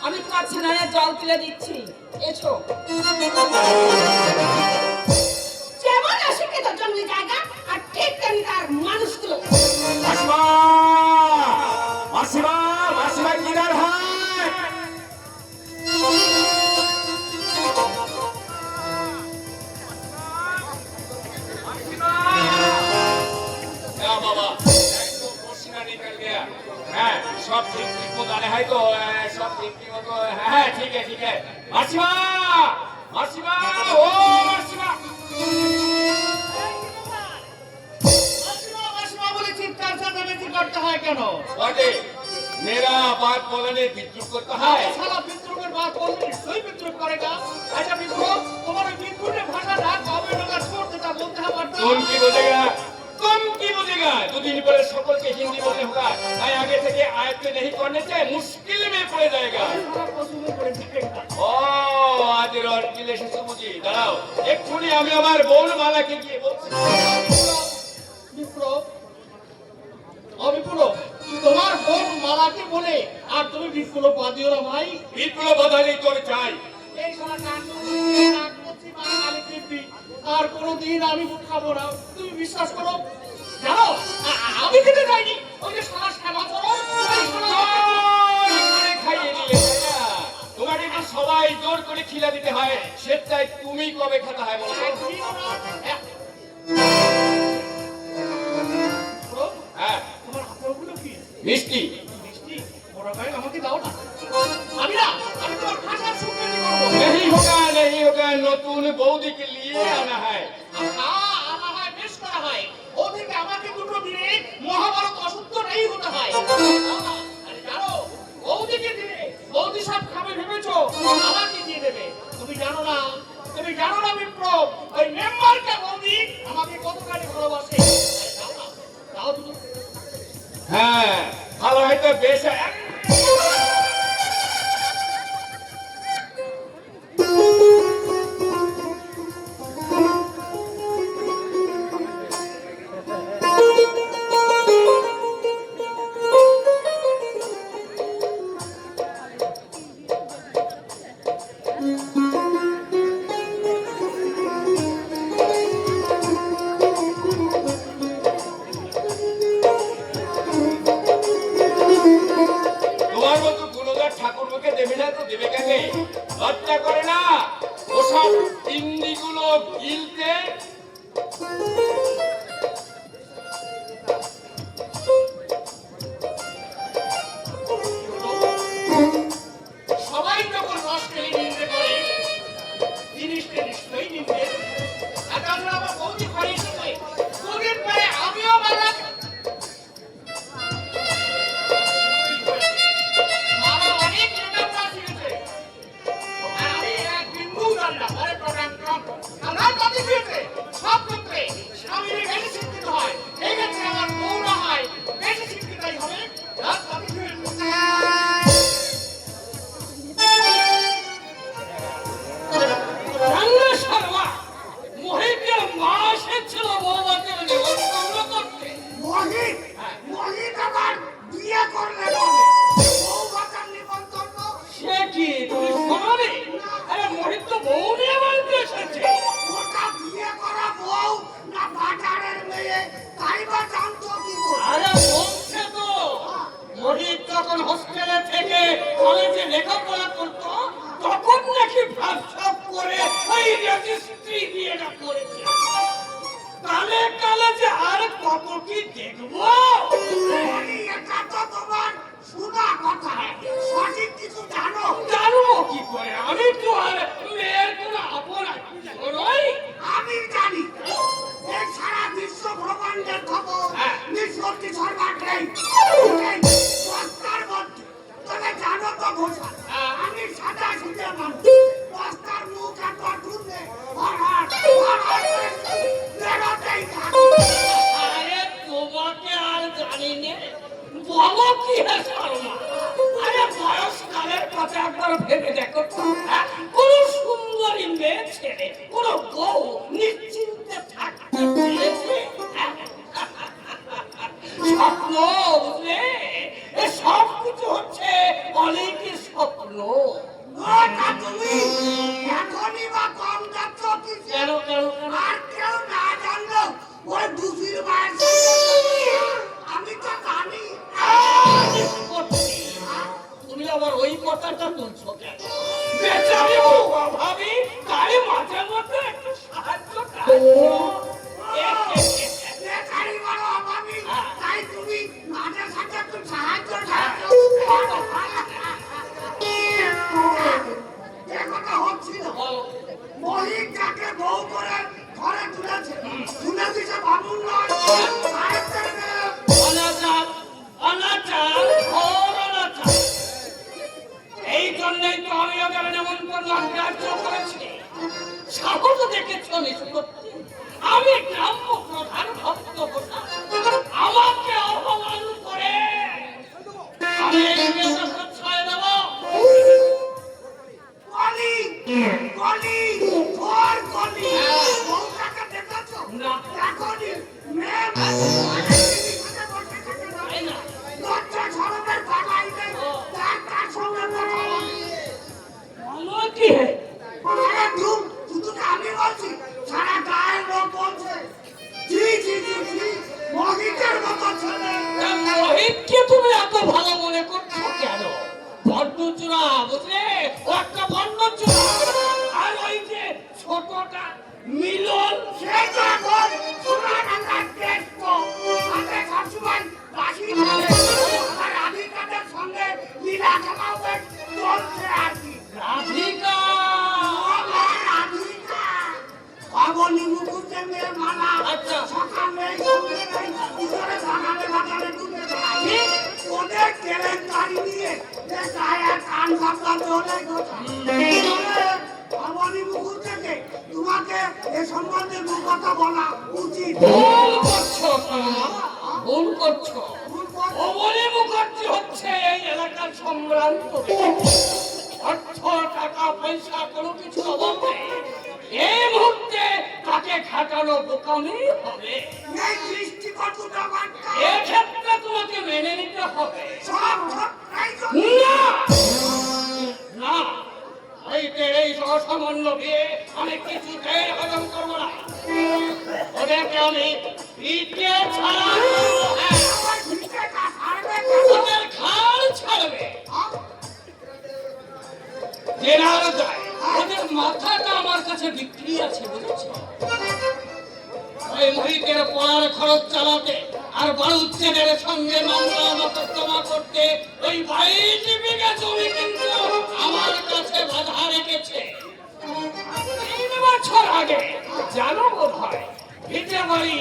আমি তোমার ছেনায় জল তুলে দিচ্ছি, এসো। যেমন অশিক্ষিত জঙ্গলি জায়গা, আর ঠিক তেমনি তার মানুষগুলো। মাসিমা, মাসিমা, মাসিমা কিনার হায়। बाबा एकदम पसीना निकल गया है सब ठीक ठीक मत आने है तो सब ठीक ठीक मत है ठीक है मासीमा मासीमा ओ मासीमा मासीमा मासीमा बोले चित्कार चेंचामेची करते हैं क्यों अरे मेरा बात बोलने विद्रुप करता है साला विद्रुपेर बात बोलने निश्चयই विद्रुप करेगा अच्छा विद्रुप तुम्हारे विद्रुपेर भाषा ना कবে लोगा छोड़ देता बोलते हैं मत तुम की बोलेगा 2 दिन पहले सकल के हिंदी बोलने होगा मैं आगे से आयत्त नहीं करने से मुश्किल में पड़ जाएगा ओ आज रोटिले से समझी दाঁড়াও এক্ষুনি আমি আমার বোন মালাকে গিয়ে বলছি বিপ্লব তোমার বোন মালাকে বলে আর তুমি বিপ্লব বাদিও না ভাই বিপ্লব বাধাই তোর চাই এই শালা নাক মুচি মারামারি দিবি আর কোনোদিন আমি খাবো না তুমি বিশ্বাস করো জানো আমি খেতে যাইনি ওই যে শালা শ্যামা চলো খাইয়ে নিয়ে তোমাকে তো সবাই জোর করে খিলা দিতে হয় সেটাই তুমি কবে খেতে হয় বলো হ্যাঁ তোমার হাতগুলো কি মিষ্টি মিষ্টি বড় ভাই আমাকে দাও না আমি তোমার ভাষা শুনতে দিব नहीं होगा নতুন বৌদিকে নিয়ে আনা হয় আনা হয় বেশ করা হয় ওদিকে আমাকে দুটো দিনে মহাভারত অশুদ্ধ নাই হতে হয় আরে জানো ওদিকে দিনে বৌদি সব খাবে ভেবেছো আমাকে দিয়ে দেবে তুমি জানো না বিপ্লব ওই মেম্বারকে বৌদি আমাকে কতখানি ভালোবাসে দাও দুটো হ্যাঁ ভালো হয়তো বেশ লজ্জা করে না ওসব ইন্দিগুলো গিলতে সবাই যখন রস খেলে নিন্দে করে জিনিসটা নিশ্চয়ই নিন্দে তাছাড়া আমার বৌদি ঘরে এসেছে দুদিন পরে আমিও মারা অনেক নিরাপত্তা শিখেছে আমি এক বিন্দু জানলাম আরে প্রোগ্রাম আমরা তাদের দিয়েছে সব ক্ষেত্রে স্বামীর বেশি শিক্ষিত হয় এই ক্ষেত্রে আমার বৌরা হয় বেশি শিক্ষিতই হবে আর তাদের যখন হোস্টেলে থেকে কলেজে লেখাপড়া করতো তখন নাকি ভাবসাব করে ওই রেজিস্ট্রি বিয়েটা করেছে কালে কালে যে আর কত কি দেখবো এটা তো তোমার শোনা কথা সঠিক কিছু জানো কি করে আমি তো আর মেয়ের কোনো আপন আমি জানি এই সারা বিশ্ব ব্রহ্মাণ্ডের খবর নিষ্পত্তি সর্বাগ্রেই বস্তার মধ্যে তবে জানো তো ঘোষা আমি সাদা সিধে মানুষ বস্তার মুখ এত ঢুকলে বেরোতেই থাকে আরে তোমাকে আর জানি নে বলো কি শর্মা আরে বয়সকালের কথা একবার ভেবে দেখো কোন সুন্দরী মেয়ে ছেলে কোন বউ নিশ্চিন্তে থাকতে পেরেছে স্বপ্ন বুঝলে সব কিছু হচ্ছে অনেকের স্বপ্ন কথাটা তুলছো কেন? বেচারি ও অভাবী, তাই মাঝে মধ্যে একটু সাহায্য চাই। বেকারি বড় অভাবী, তাই তুমি মাঝে সাথে একটু সাহায্য চাইছো। যে কথা হচ্ছিল, মহিলাকে বউ করে ঘরে তুলেছে, তুলে দিছে বামুন নয়, সাহেবদের মেয়ে। অনাচার, অনাচার, ঘোর অনাচার। এই জন্যই তো আমি ওকে নিমন্ত্রণ অগ্রাহ্য করেছি। সাহস দেখেছ নিষ্পত্তি, আমি গ্রাম্য প্রধান ভক্ত কোথা, আমাকে অপমান করে আমি এই মেয়েকে প্রশ্রয় দেব? কলি, কলি, ঘোর কলি। বউটাকে দেখেছো? না। দেখোনি? মেয়ে মানুষ, এখানে বসে থাকে না। তাই না? লজ্জা শরমের বালাই নেই, তার সঙ্গে কথা বলে। বলো কি হে? আরে ধুম, শুধু না আমি বলছি, সারা গায়ের লোক বলছে, জি জি জি জি, মহিতের মতো ছেলে। তা মোহিতকে তুমি এত ভালো মনে করছো কেন? বন্ডচূড়া, বুঝলে? ও একটা বন্ডচূড়া। আর ওই যে ছোটটা মিলন, সেটা এখন সোনাডাঙ্গার টেস্ট, হাতে সবসময় বাঁশি ধরে, আর রাধিকাদের সঙ্গে লীলা খেলাও বেশ চলছে আর কি। রাধিকা। অবনী মুকুটের মেয়ে মালা, আচ্ছা। সকাল নেই, সন্ধ্যে নেই, ভিতরে বাগানে বাগানে ঘুরে বেড়ায়। ওদের কেলেঙ্কারি নিয়ে যে গায়ে কান ভাবলা চলে গেছে। অবনী মুকুট থেকে তোমাকে এ সম্বন্ধে দু কথা বলা উচিত। ভুল করছো সোনা, ভুল করছো। ভুল করছো? অবনী মুখার্জি হচ্ছে এই এলাকার সম্ভ্রান্ত ব্যক্তি। অর্থ, টাকা, পয়সা কোনো কিছু অভাব নেই। এই মুহূর্তে তাকে খাটানো বোকামি হবে। এই দৃষ্টিকটু ব্যাপারটা এক্ষেত্রে তোমাকে মেনে নিতে হবে। সব সব তাই তো। না, না, এই অসামান্য বিয়ে আমি কিছুতেই হজম করবো না। ওদেরকে আমি পিঠে ছাড়া করবো। হ্যাঁ, আমার ভিটেটা ছাড়বে কেন? ওদের ঘাড় ছাড়বে। হ্যাঁ? জেনারও যায়, ওদের মাথাটা আমার কাছে বিক্রি আছে, বুঝেছো? ওই মহিতের পড়ার খরচ চালাতে আর বাড়ুচ্ছেদের সঙ্গে মামলা মোকদ্দমা করতে ওই 22 বিঘা জমি কিন্তু আমার কাছে বাধা রেখেছে। 3 বছর আগে জানো বোধ হয় ভিটে বাড়ি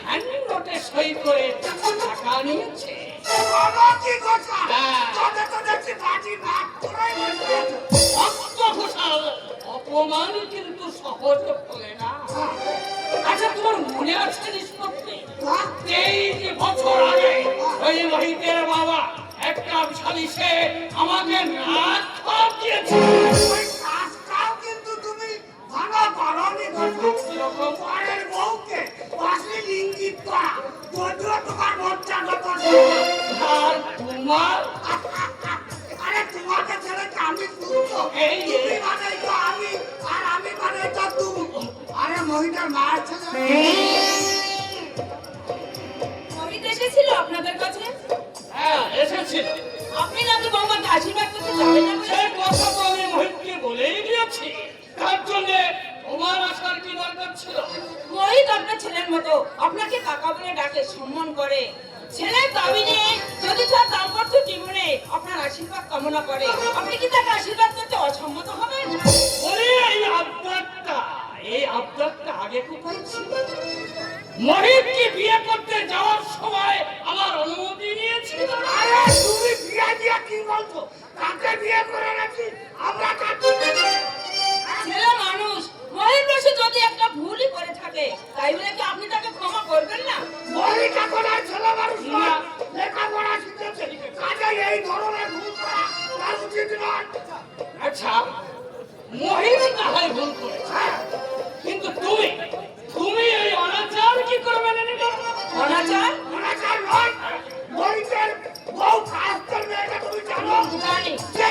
হ্যান্ড নোটে সই করে টাকা নিয়েছে। বলো কি কথা? হ্যাঁ। তোদের তো দেখছি বাজি ভাগ করেই বসে আছো। ভক্ত ঘোষাল অপমান কিন্তু সহজে ফলে না। আচ্ছা, তোমার মনে আছে নিষ্পত্তি? 23 বছর আগে ওই মহিতের বাবা একটা সালিশে আমাকে নাক খোয়াব দিয়েছে। ওই কাজটাও কিন্তু তুমি ভালো করোনি কথা। কিরকম? পরের বউকে অশ্লীল ইঙ্গিত করা, যদিও তোমার মর্যাদাগত ছিল। আর তোমার আরে তোমাকে ছেড়ে কি আমি তুলছো? এই যে। তুমি মানেই তো আমি, আর আমি মানেই তো তুমি। আরে মহিলার মার ছেলে। মহিত এসেছিল আপনাদের কাছে? হ্যাঁ, এসেছিল। আপনি নাকি বৌমাকে আশীর্বাদ করতে যাবেন না বলে? সেই কথা তো আমি মহিতকে বলেই দিয়েছি। তার জন্যে তোমার আসার কি দরকার ছিল? মহিত আপনার ছেলের মতো আপনাকে কাকা বলে ডাকে, সম্মান করে। ছেলের দাবি নিয়ে যদি তার দাম্পত্য জীবনে আপনার আশীর্বাদ কামনা করে, আপনি কি তাকে আশীর্বাদ করতে অসম্মত হবেন? ওরে, এই আবদারটা আগে কোথায় ছিল? মহিতকে বিয়ে করতে যাওয়ার সময় আমার অনুমতি নিয়েছিল। আরে তুমি বিয়ে দিয়ে কি বলছো? কাকে বিয়ে করে রাখি? আমরা কাকে? ছেলে মানুষ, মহিত বসে যদি একটা ভুলই করে থাকে, তাই বলে কি আপনি তাকে ক্ষমা করবেন না? মহিলা কোন ছেলে মানুষ নয়, লেখাপড়া শিখেছে, কাজে এই ধরনের ভুল করা তার উচিত নয়। আচ্ছা, মহিত না হয় ভুল করেছে, কিন্তু তুমি এই অনাচার কি করে মেনে নিলে? অনাচার? অনাচার নয়, মহিলার বউ কাস্তের মেয়েকে তুমি জানো? জানি। যে